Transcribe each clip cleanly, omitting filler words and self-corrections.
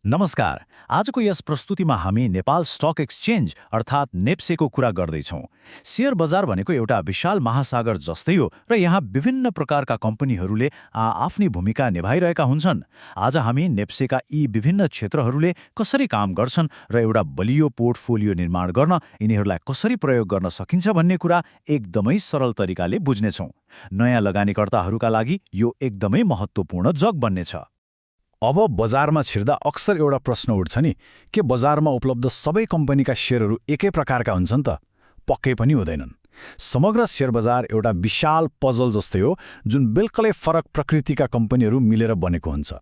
नमस्कार। आजको यस प्रस्तुतिमा हामी नेपाल स्टक एक्सचेन्ज अर्थात् नेप्सेको कुरा गर्दैछौँ। शेयर बजार भनेको एउटा विशाल महासागर जस्तै हो र यहाँ विभिन्न प्रकारका कम्पनीहरूले आफ्नी भूमिका निभाइरहेका हुन्छन्। आज हामी नेप्सेका यी विभिन्न क्षेत्रहरूले कसरी काम गर्छन् र एउटा बलियो पोर्टफोलियो निर्माण गर्न यिनीहरूलाई कसरी प्रयोग गर्न सकिन्छ भन्ने कुरा एकदमै सरल तरिकाले बुझ्नेछौँ। नयाँ लगानीकर्ताहरूका लागि यो एकदमै महत्त्वपूर्ण जग बन्नेछ। अब बजारमा छिर्दा अक्सर एउटा प्रश्न उठ्छ नि, के बजारमा उपलब्ध सबै कम्पनीका शेयरहरू एकै प्रकारका हुन्छन् त? पक्कै पनि हुँदैनन्। समग्र शेयर बजार एउटा विशाल पजल जस्तै हो, जुन बिल्कुलै फरक प्रकृतिका कम्पनीहरू मिलेर बनेको हुन्छ।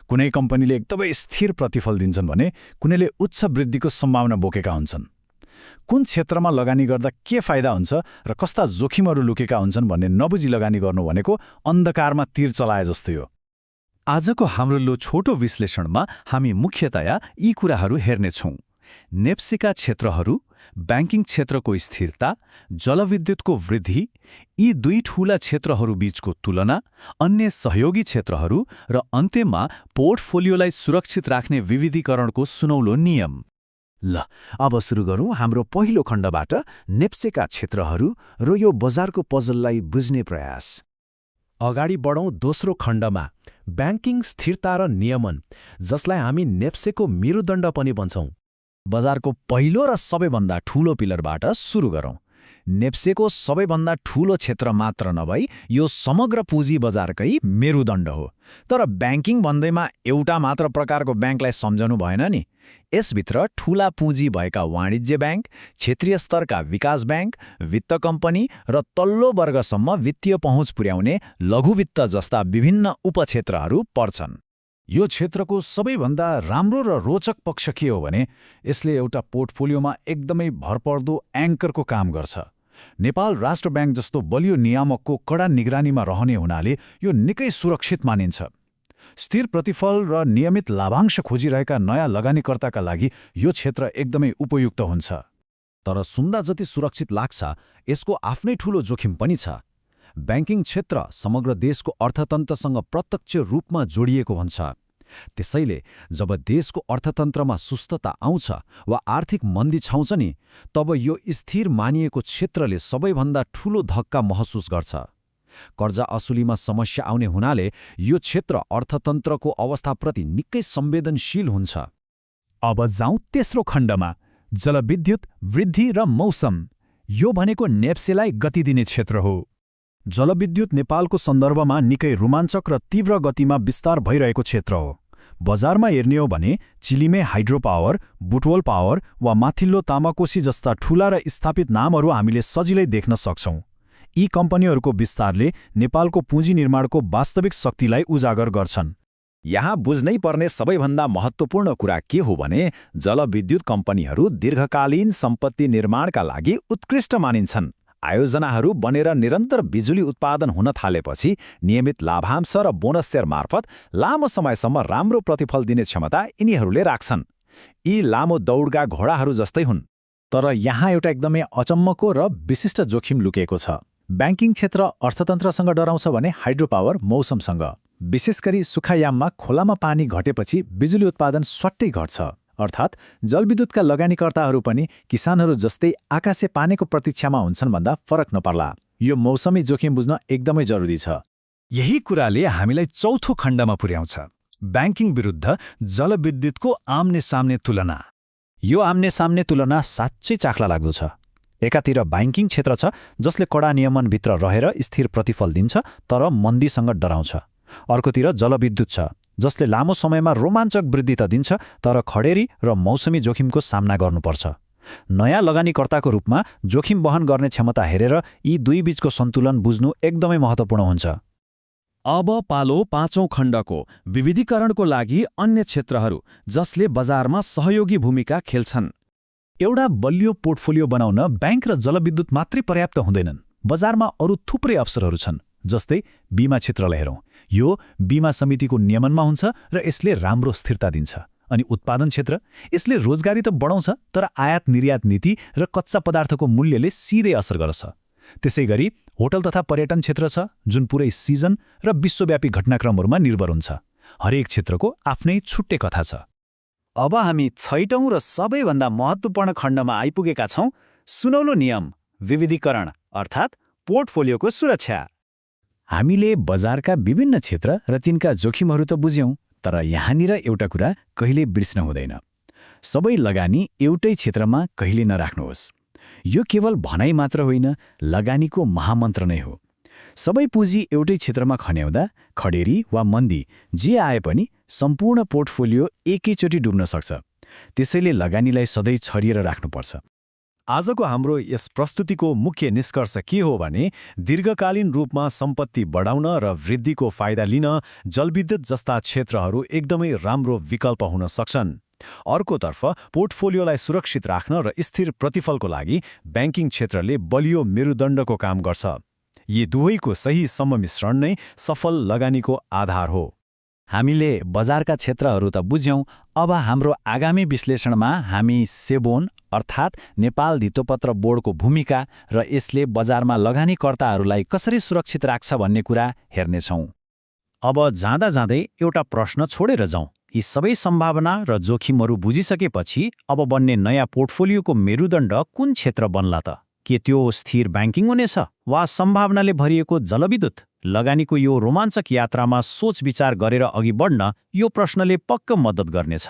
कुनै कम्पनीले एकदमै स्थिर प्रतिफल दिन्छन् भने कुनैले उच्च वृद्धिको सम्भावना बोकेका हुन्छन्। कुन क्षेत्रमा लगानी गर्दा के फाइदा हुन्छ र कस्ता जोखिमहरू लुकेका हुन्छन् भन्ने नबुझी लगानी गर्नु भनेको अन्धकारमा तीर चलाए जस्तै हो। आजको हाम्रो लो छोटो विश्लेषणमा हामी मुख्यतया यी कुराहरू हेर्नेछौँ। नेप्सेका क्षेत्रहरू, ब्याङ्किङ क्षेत्रको स्थिरता, जलविद्युतको वृद्धि, यी दुई ठूला क्षेत्रहरू बीचको तुलना, अन्य सहयोगी क्षेत्रहरू र अन्त्यमा पोर्टफोलियोलाई सुरक्षित राख्ने विविधीकरणको सुनौलो नियम। ल, अब सुरु गरौँ हाम्रो पहिलो खण्डबाट नेप्सेका क्षेत्रहरू र यो बजारको पजललाई बुझ्ने प्रयास। अगाडि बढौँ दोस्रो खण्डमा, ब्याङ्किङ स्थिरता र नियमन, जसलाई हामी नेप्सेको मेरुदण्ड पनि भन्छौँ। बजारको पहिलो र सबैभन्दा ठूलो पिलरबाट सुरु गरौँ। नेप्सेको सबैभन्दा ठूलो क्षेत्र मात्र नभई यो समग्र पुँजी बजारकै मेरुदण्ड हो। तर ब्याङ्किङ भन्दैमा एउटा मात्र प्रकारको ब्याङ्कलाई सम्झनु भएन नि। यसभित्र ठूला पुँजी भएका वाणिज्य ब्याङ्क, क्षेत्रीय स्तरका विकास ब्याङ्क, वित्त कम्पनी र तल्लो वर्गसम्म वित्तीय पहुँच पुर्याउने लघुवित्त जस्ता विभिन्न उपक्षेत्रहरू पर्छन्। यो क्षेत्रको सबैभन्दा राम्रो र रोचक पक्ष के हो भने यसले एउटा पोर्टफोलियोमा एकदमै भरपर्दो एङ्करको काम गर्छ। नेपाल राष्ट्र ब्याङ्क जस्तो बलियो नियामकको कडा निगरानीमा रहने हुनाले यो निकै सुरक्षित मानिन्छ। स्थिर प्रतिफल र नियमित लाभांश खोजिरहेका नयाँ लगानीकर्ताका लागि यो क्षेत्र एकदमै उपयुक्त हुन्छ। तर सुन्दा जति सुरक्षित लाग्छ, यसको आफ्नै ठूलो जोखिम पनि छ। ब्याङ्किङ क्षेत्र समग्र देशको अर्थतन्त्रसँग प्रत्यक्ष रूपमा जोडिएको हुन्छ। त्यसैले जब देशको अर्थतन्त्रमा सुस्तता आउँछ वा आर्थिक मन्दी छाउँछ नि, तब यो स्थिर मानिएको क्षेत्रले सबैभन्दा ठूलो धक्का महसुस गर्छ। कर्जा असुलीमा समस्या आउने हुनाले यो क्षेत्र अर्थतन्त्रको अवस्थाप्रति निकै संवेदनशील हुन्छ। अब जाउँ तेस्रो खण्डमा, जलविद्युत वृद्धि र मौसम। यो भनेको नेप्सेलाई गति दिने क्षेत्र हो। जलविद्युत नेपालको सन्दर्भमा निकै रोमाञ्चक र तीव्र गतिमा विस्तार भइरहेको क्षेत्र हो। बजारमा हेर्ने हो भने Chilime hydro power, Butwal power वा माथिल्लो तामाकोसी जस्ता ठूला र स्थापित नामहरू हामीले सजिलै देख्न सक्छौँ। यी कम्पनीहरूको विस्तारले नेपालको पुँजी निर्माणको वास्तविक शक्तिलाई उजागर गर्छन्। यहाँ बुझ्नै पर्ने सबैभन्दा महत्त्वपूर्ण कुरा के हो भने जलविद्युत कम्पनीहरू दीर्घकालीन सम्पत्ति निर्माणका लागि उत्कृष्ट मानिन्छन्। आयोजनाहरू बनेर निरन्तर बिजुली उत्पादन हुन थालेपछि नियमित लाभांश र बोनस शेयर मार्फत लामो समयसम्म राम्रो प्रतिफल दिने क्षमता यिनीहरूले राख्छन्। यी लामो दौडका घोडाहरू जस्तै हुन्। तर यहाँ एउटा एकदमै अचम्मको र विशिष्ट जोखिम लुकेको छ। ब्याङ्किङ क्षेत्र अर्थतन्त्रसँग डराउँछ भने हाइड्रो पावर मौसमसँग। विशेष गरी सुखायाममा खोलामा पानी घटेपछि बिजुली उत्पादन स्वाट्टै घट्छ। अर्थात् जलविद्युतका लगानीकर्ताहरू पनि किसानहरू जस्तै आकाशे पानीको प्रतीक्षामा हुन्छन् भन्दा फरक नपर्ला। यो मौसमी जोखिम बुझ्न एकदमै जरुरी छ। यही कुराले हामीलाई चौथो खण्डमा पुर्याउँछ, ब्याङ्किङ विरुद्ध जलविद्युतको आम्ने सामने तुलना। यो आम्ने सामने तुलना साँच्चै चाख्ला लाग्दो छ। एकातिर ब्याङ्किङ क्षेत्र छ जसले कडा नियमनभित्र रहेर स्थिर प्रतिफल दिन्छ तर मन्दीसँग डराउँछ। अर्कोतिर जलविद्युत छ जसले लामो समयमा रोमाञ्चक वृद्धि त दिन्छ तर खडेरी र मौसमी जोखिमको सामना गर्नुपर्छ। नयाँ लगानीकर्ताको रूपमा जोखिम वहन गर्ने क्षमता हेरेर यी दुई बीचको सन्तुलन बुझ्नु एकदमै महत्त्वपूर्ण हुन्छ। अब पालो पाँचौं खण्डको, विविधीकरणको लागि अन्य क्षेत्रहरू जसले बजारमा सहयोगी भूमिका खेल्छन्। एउटा बलियो पोर्टफोलियो बनाउन ब्याङ्क र जलविद्युत मात्रै पर्याप्त हुँदैनन्। बजारमा अरू थुप्रै अवसरहरू छन्। जस्तै बीमा क्षेत्रलाई हेरौँ। यो बीमा समितिको नियमनमा हुन्छ र यसले राम्रो स्थिरता दिन्छ। अनि उत्पादन क्षेत्र, यसले रोजगारी त बढाउँछ तर आयात निर्यात नीति र कच्चा पदार्थको मूल्यले सिधै असर गर्छ। त्यसैगरी होटल तथा पर्यटन क्षेत्र छ जुन पुरै सिजन र विश्वव्यापी घटनाक्रमहरूमा निर्भर हुन्छ। हरेक क्षेत्रको आफ्नै छुट्टै कथा छ। अब हामी छैटौं र सबैभन्दा महत्त्वपूर्ण खण्डमा आइपुगेका छौं, सुनौलो नियम, विविधीकरण अर्थात् पोर्टफोलियोको सुरक्षा। हामीले बजारका विभिन्न क्षेत्र र तिनका जोखिमहरू त बुझ्यौं, तर यहाँनिर एउटा कुरा कहिले बिर्स्न हुँदैन। सबै लगानी एउटै क्षेत्रमा कहिले नराख्नुहोस्। यो केवल भनाइ मात्र होइन, लगानीको महामन्त्र नै हो। सबै पुँजी एउटै क्षेत्रमा खन्याउँदा खडेरी वा मन्दी जे आए पनि सम्पूर्ण पोर्टफोलियो एकैचोटि डुब्न सक्छ। त्यसैले लगानीलाई सधैँ छरिएर राख्नुपर्छ। आजको हाम्रो यस प्रस्तुतिको मुख्य निष्कर्ष के हो भने दीर्घकालीन रूपमा सम्पत्ति बढाउन र वृद्धिको फाइदा लिन जलविद्युत जस्ता क्षेत्रहरू एकदमै राम्रो विकल्प हुन सक्छन्। अर्कोतर्फ पोर्टफोलियोलाई सुरक्षित राख्न र स्थिर प्रतिफलको लागि ब्याङ्किङ क्षेत्रले बलियो मेरुदण्डको काम गर्छ। यी दुवैको सही सम्मिश्रण नै सफल लगानीको आधार हो। हामीले बजारका क्षेत्रहरू त बुझ्यौं, अब हाम्रो आगामी विश्लेषणमा हामी सेबोन अर्थात् नेपाल धितोपत्र बोर्डको भूमिका र यसले बजारमा लगानीकर्ताहरूलाई कसरी सुरक्षित राख्छ भन्ने कुरा हेर्नेछौं। अब जाँदा जाँदै एउटा प्रश्न छोडेर जाउँ। यी सबै सम्भावना र जोखिमहरू बुझिसकेपछि अब बन्ने नयाँ पोर्टफोलियोको मेरुदण्ड कुन क्षेत्र बन्ला त? के त्यो स्थिर ब्याङ्किङ हुनेछ वा सम्भावनाले भरिएको जलविद्युत? लगानीको यो रोमाञ्चक यात्रामा सोच विचार गरेर अघि बढ्न यो प्रश्नले पक्क मद्दत गर्नेछ।